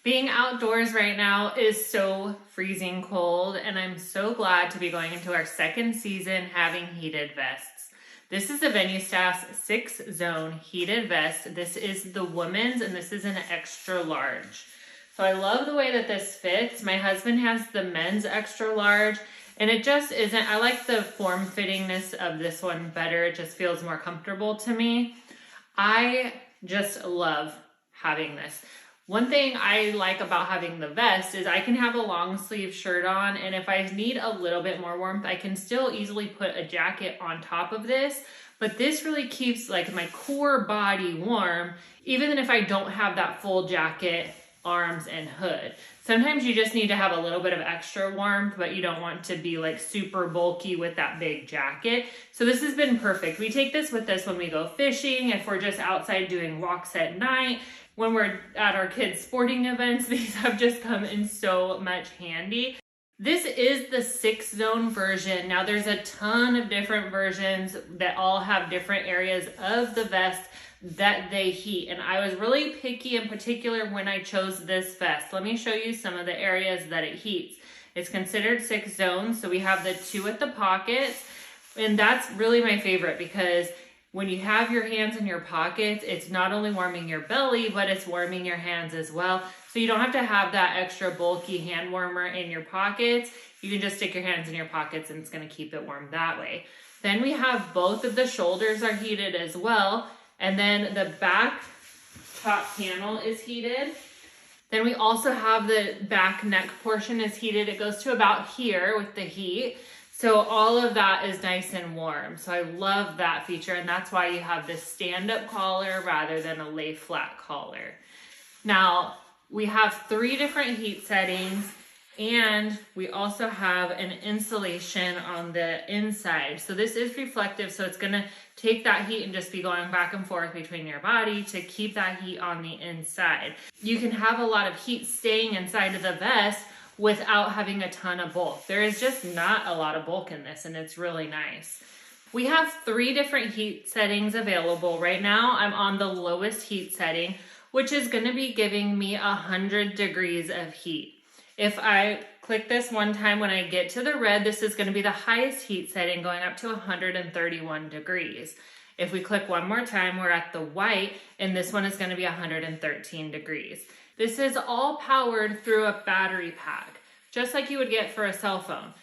Being outdoors right now is so freezing cold, and I'm so glad to be going into our second season having heated vests. This is a Venustas 6-zone heated vest. This is the women's, and this is an extra large. So I love the way that this fits. My husband has the men's extra large, and it just isn't, I like the form fittingness of this one better. It just feels more comfortable to me. I just love having this. One thing I like about having the vest is I can have a long sleeve shirt on, and if I need a little bit more warmth, I can still easily put a jacket on top of this. But this really keeps like my core body warm, even if I don't have that full jacket, arms, and hood. Sometimes you just need to have a little bit of extra warmth, but you don't want to be like super bulky with that big jacket. So this has been perfect. We take this with us when we go fishing, if we're just outside doing walks at night. When we're at our kids' sporting events, these have just come in so much handy. This is the 6-zone version. Now there's a ton of different versions that all have different areas of the vest that they heat. And I was really picky in particular when I chose this vest. Let me show you some of the areas that it heats. It's considered 6 zones. So we have the 2 at the pockets. And that's really my favorite because when you have your hands in your pockets, it's not only warming your belly, but it's warming your hands as well. So you don't have to have that extra bulky hand warmer in your pockets. You can just stick your hands in your pockets and it's gonna keep it warm that way. Then we have both of the shoulders are heated as well. And then the back top panel is heated. Then we also have the back neck portion is heated. It goes to about here with the heat. So all of that is nice and warm. So I love that feature, and that's why you have this stand-up collar rather than a lay flat collar. Now, we have 3 different heat settings, and we also have an insulation on the inside. So this is reflective, so it's gonna take that heat and just be going back and forth between your body to keep that heat on the inside. You can have a lot of heat staying inside of the vest without having a ton of bulk. There is just not a lot of bulk in this, and it's really nice. We have 3 different heat settings available. Right now, I'm on the lowest heat setting, which is gonna be giving me 100 degrees of heat. If I click this one time, when I get to the red, this is gonna be the highest heat setting, going up to 131 degrees. If we click one more time, we're at the white, and this one is gonna be 113 degrees. This is all powered through a battery pack, just like you would get for a cell phone.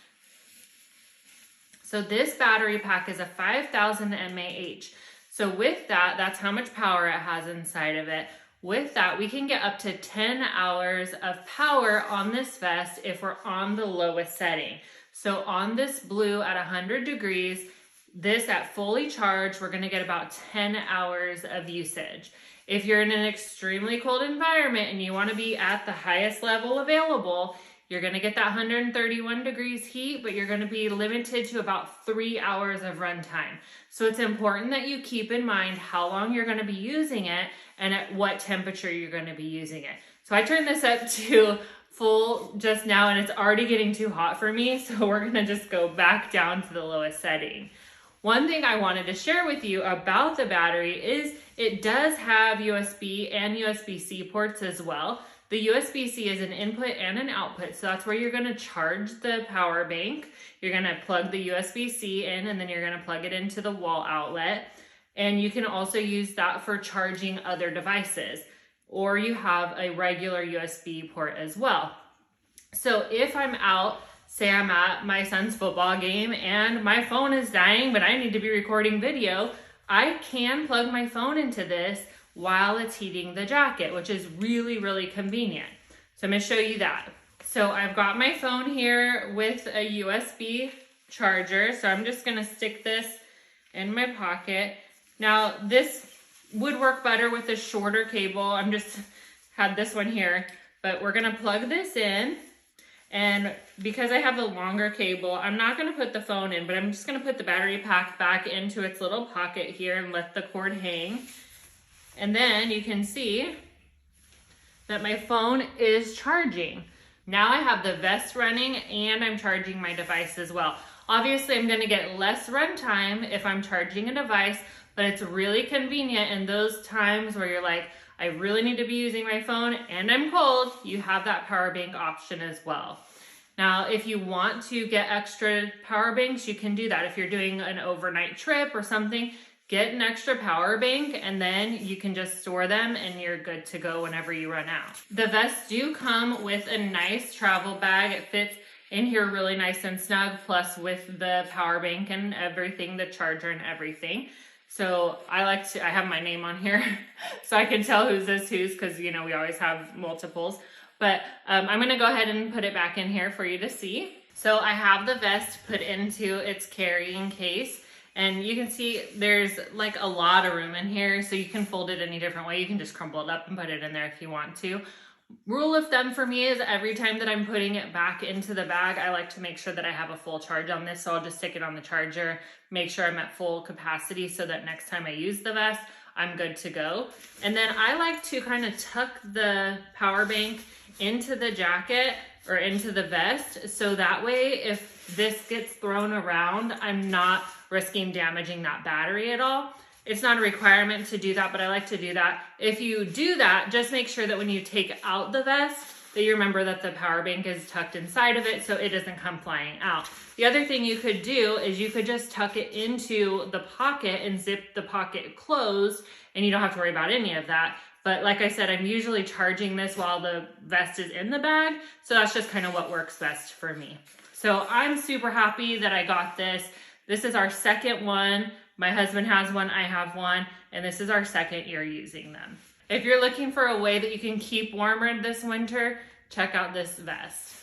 So this battery pack is a 5,000 mAh. So with that, that's how much power it has inside of it. With that, we can get up to 10 hours of power on this vest if we're on the lowest setting. So on this blue at 100 degrees, this at fully charged, we're gonna get about 10 hours of usage. If you're in an extremely cold environment and you wanna be at the highest level available, you're gonna get that 131 degrees heat, but you're gonna be limited to about 3 hours of runtime. So it's important that you keep in mind how long you're gonna be using it and at what temperature you're gonna be using it. So I turned this up to full just now, and it's already getting too hot for me, so we're gonna just go back down to the lowest setting. One thing I wanted to share with you about the battery is it does have USB and USB-C ports as well. The USB-C is an input and an output, so that's where you're gonna charge the power bank. You're gonna plug the USB-C in, and then you're gonna plug it into the wall outlet. And you can also use that for charging other devices, or you have a regular USB port as well. So if I'm out, say I'm at my son's football game and my phone is dying, but I need to be recording video, I can plug my phone into this while it's heating the jacket, which is really, really convenient. So I'm gonna show you that. So I've got my phone here with a USB charger. So I'm just gonna stick this in my pocket. Now this would work better with a shorter cable. I'm just had this one here, but we're gonna plug this in. And because I have the longer cable, I'm not gonna put the phone in, but I'm just gonna put the battery pack back into its little pocket here and let the cord hang. And then you can see that my phone is charging. Now I have the vest running and I'm charging my device as well. Obviously, I'm gonna get less runtime if I'm charging a device, but it's really convenient in those times where you're like, I really need to be using my phone and I'm cold, you have that power bank option as well. Now, if you want to get extra power banks, you can do that. If you're doing an overnight trip or something, get an extra power bank and then you can just store them and you're good to go whenever you run out. The vests do come with a nice travel bag. It fits in here really nice and snug, plus with the power bank and everything, the charger and everything. So I have my name on here so I can tell whose because, you know, we always have multiples. But I'm gonna go ahead and put it back in here for you to see. So I have the vest put into its carrying case, and you can see there's like a lot of room in here, so you can fold it any different way. You can just crumple it up and put it in there if you want to. Rule of thumb for me is every time that I'm putting it back into the bag, I like to make sure that I have a full charge on this. So I'll just stick it on the charger, make sure I'm at full capacity so that next time I use the vest, I'm good to go. And then I like to kind of tuck the power bank into the jacket or into the vest, so that way if this gets thrown around, I'm not risking damaging that battery at all. It's not a requirement to do that, but I like to do that. If you do that, just make sure that when you take out the vest, that you remember that the power bank is tucked inside of it so it doesn't come flying out. The other thing you could do is you could just tuck it into the pocket and zip the pocket closed, and you don't have to worry about any of that. But like I said, I'm usually charging this while the vest is in the bag, so that's just kind of what works best for me. So I'm super happy that I got this. This is our second one. My husband has one, I have one, and this is our second year using them. If you're looking for a way that you can keep warmer this winter, check out this vest.